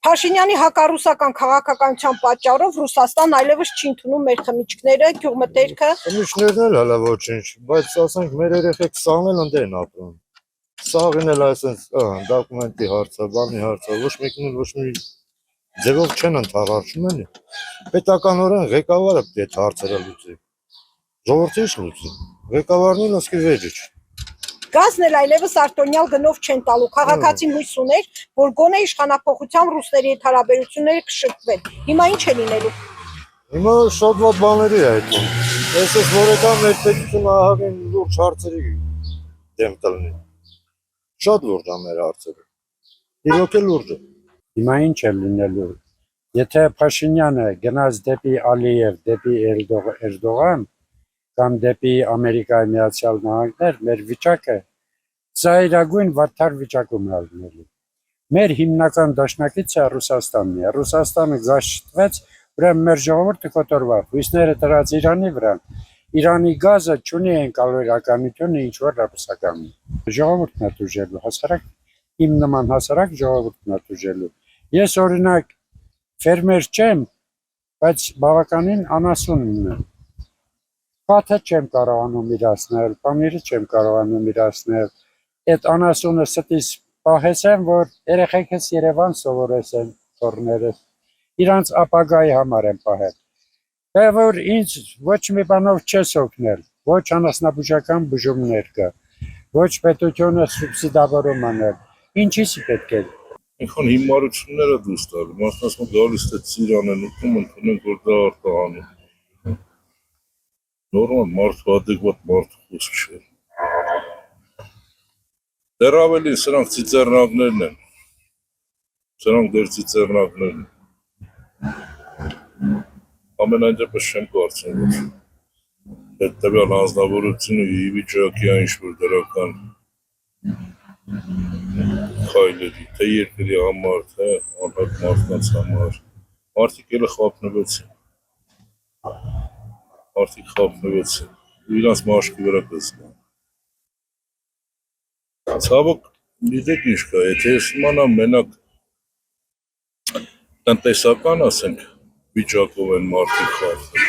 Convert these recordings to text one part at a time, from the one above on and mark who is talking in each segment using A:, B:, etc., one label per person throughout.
A: Փաշինյանի հակառուսական քաղաքականության պատճառով Ռուսաստան այլևս չի ընդունում մեր խմիչքները, գյուղմթերքը։
B: Խմիչքներն էլ հələ ոչինչ, բայց ասենք մեր երեխեք սաղն էլ ընդ են ապրում։ Սաղին էլ այսպես դոկումենտի հարցը, բանի հարցը, ոչ մեկն էլ ոչ մի ձևով չեն ընդհանրացնում էլի։ Պետականորեն ղեկավարը պետք է հարցերը լուծի։ Ժողովուրդը ինչ լուծի։ Ղեկավարն էլ ասկի վեճիչ։
A: Գազն էլ այլևս արտոնյալ գնով չեն տալու։ Քաղաքացին հույս ուներ, որ գոնե իշխանափոխությամբ ռուսների հետ հարաբերությունները կշտկվեն։ Հիմա ինչ է լինելու։
B: Հիմա շատ ված բաների է այդում։ Այսպես որեկան մեր պետությունը ահագին լուրջ հարցերի դեմ կլինի։ Շատ լուրջ է մեր հարցերը։ Իրոք է լուրջ է։
C: Հիմա ինչ է լինելու։ Եթե Փաշինյանը գնաց դեպի Ալիև, դեպի Էրդողան, կամ դեպի Ամերիկայի Միացյալ Նահանգներ, մեր վիճակը ծայրագույն վատթար վիճակում է լինելու։ Մեր հիմնական դաշնակիցը Ռուսաստանն է։ Ռուսաստանը զաշտվեց, ուրեմն մեր ժողովուրդը կոտորվավ, հույսները դրած Իրանի վրա։ Իրանի գազը չունի կալորիականությունը ինչ որ ռուսականի։ Ժողովուրդն է դժելու, հասարակ իմ նման հասարակ ժողովուրդն է դժելու։ Ես օրինակ ֆերմեր չեմ, բայց բավականին անասուն եմ։ Կաթը չեմ կարողանում իրացնել, պանիրը չեմ կարողանում իրացնել, այդ անասունը ստիս պահեսեմ, որ երեխեքս Երևան սովորեսեն թորներս, իրանց ապագայի համար եմ պահել, թե որ ինձ ոչ մի բանով չես օգնել, ոչ անասնաբուժական բուժումներ կա, ոչ պետությունը սուբսիդավորում անել, ինչի՞ս պետք է։
D: Այնքան հիմարությունները դուրս տալ, մասնասում գալիս թե ծիրան են ուտում, ընդունենք, որ դա արտահանում։ Նորմալ մարդու adekvat մարդու խոսք չէ։ Դեռ ավելի սրանք ծիծեռնակներն են։ Սրանք դեռ ծիծեռնակներն են։ Ամենայն դեպս չեմ կարծում, որ հետևյալ անձնավորությունը ի վիճակի է ինչ-որ դրական քայլերի, թե երկրի համար, թե անհատ մարդկանց համար։ Մարդիկ էլ խափնվեցին։ Արդիկ խափնվեցին, իրանց մաշկի վրա կզգան։ Ցավոք, գիտեք ինչ կա, եթե ես իմանամ մենակ տնտեսական, ասենք, վիճակով են մարդիկ խափնում,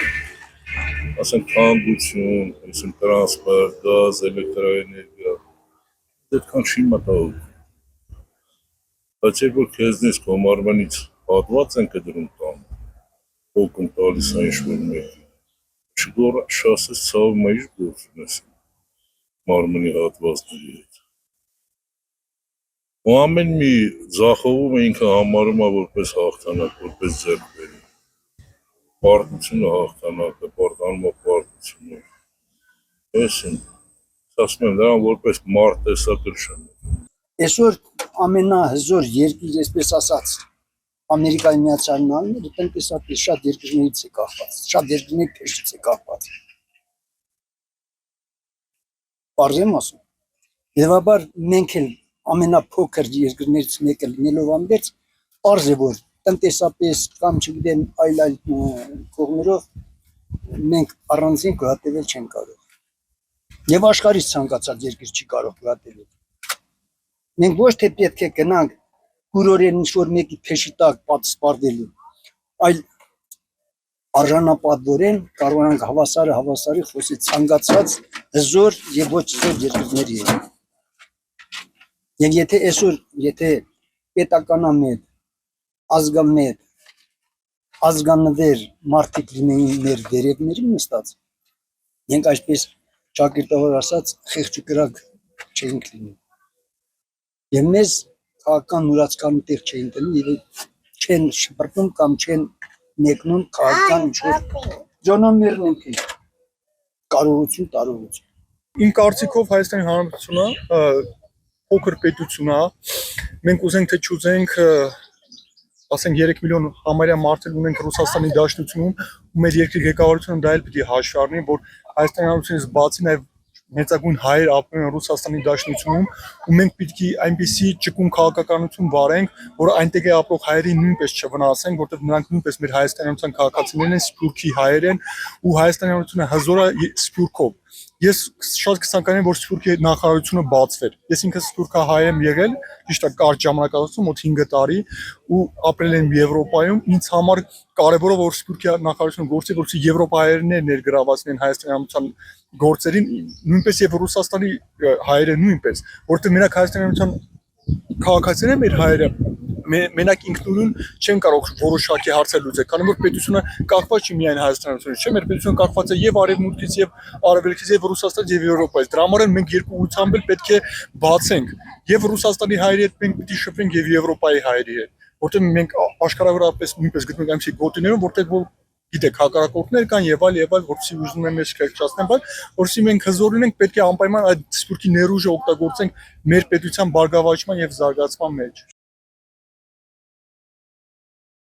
D: ասենք թանկություն, ասենք տրանսպորտ, գազ, էլեկտրաէներգիա, այդքան չի մտահոգ։ Բայց երբ որ քեզնից քո մարմնից հատված են կդրում տան, հոգում տալիս է ինչ-որ մեկը, չգորա շասես ցավ մայր գործ ունես մարմնի հատվածների հետ։ Ու ամեն մի ձախողումը ինքը համարում է որպես հաղթանակ, որպես ձեռքբերում։ Պարտությունը հաղթանակը, պարտանում է պարտությունը։ Այսին, ասում եմ նրան որպես մարդ տեսակը չեմ։
E: Այսօր ամենահզոր երկիր, այսպես ասած, Ամերիկայի Միացյալ Նահանգները տնտեսապես շատ երկրներից է կախված, շատ երկրների փեշից է կախված։ Պարզ եմ ասում։ Հետևաբար մենք էլ ամենափոքր երկրներից մեկը լինելով ամբերց, պարզ է, որ տնտեսապես կամ չգիտեմ այլ կողմերով մենք առանձին գոհատևել չենք կարող։ Եվ աշխարհից ցանկացած երկիր չի կարող գոհատևել։ Մենք ոչ թե պետք է գնանք կուրորեն ինչ-որ մեկի փեշի տակ պատսպարդելու, այլ արժանապատվորեն կարողանանք հավասարի խոսի ցանկացած հզոր եւ ոչ հզոր երկրների հետ։ Եվ եթե այսօր, եթե պետականամետ, ազգամետ, ազգանվեր մարդիկ լինեին մեր դերևներին նստած, մենք այսպես ճակերտավոր ասած խեղճ ու կրակ չէինք լինի։ Եվ մեզ քաղաքական նուրացկան տեղ չէին տնի, չեն շպրտում կամ չեն մեկնում քաղաքական ինչ-որ ժոնոմերն ենք կարողություն, տարողություն։
F: Իմ կարծիքով Հայաստանի Հանրապետությունը փոքր պետություն է, մենք ուզենք թե չուզենք, ասենք 3 միլիոն համարյա մարդեր ունենք Ռուսաստանի Դաշնությունում, ու մեր երկրի ղեկավարությունը դա էլ պիտի հաշվի առնի, որ Հայաստանի Հանրապետությունից բացի նաև մեծագույն հայեր ապրում են Ռուսաստանի Դաշնությունում, ու մենք պիտի այնպիսի ճկուն քաղաքականություն վարենք, որ այնտեղ ապրող հայերին նույնպես չվնասենք, որտեղ նրանք նույնպես մեր Հայաստանի Հանրապետության քաղաքացիներն են, սփյուռքի հայեր են, ու Հայաստանի Հանրապետությունը հզոր է սփյուռքով։ Ես շատ կցանկանայի, որ Սփյուռքի նախարարությունը բացվեր։ Ես ինքս սփյուռքահայ եմ եղել, ճիշտ է, կարճ ժամանակահատվածում, մոտ 5 տարի ու ապրել եմ Եվրոպայում։ Ինձ համար կարևոր է, որ Սփյուռքի նախարարությունը գործի, որպեսզի եվրոպայերն ներգրավացնեն Հայաստանի Հանրապետության գործերին, նույնպես եւ Ռուսաստանի հայերը նույնպես, որովհետեւ մենակ Հայաստանի Հանրապետության քաղաքացիներն են մեր հայերը, մենակ ինքնուրույն չեն կարող որոշակի հարցեր լուծել, քանի որ պետությունը կախված չի միայն Հայաստանից, չէ՞, մեր պետությունը կախված է եւ Արևմուտքից, եւ Արևելքից, եւ Ռուսաստանից, եւ Եվրոպայից։ Դրա համար մենք երկու ուղղությամբ էլ պետք է բացենք, եւ Ռուսաստանի հայերի հետ մենք պիտի շփվենք եւ Եվրոպայի հայերի հետ, որտեղ մենք աշխարհավորապես նույնպես գտնենք այնպիսի գոտիներում, որտեղ գիտեք, հակառակորդներ կան եւ այլ, որպեսզի ուզում են մեզ կրճացնեն, բայց որպեսզի մենք հզոր լինենք, պետք է անպայման այդ Սփյուռքի ներուժը օգտագործենք մեր պետության բարգավաճման եւ զարգացման մեջ։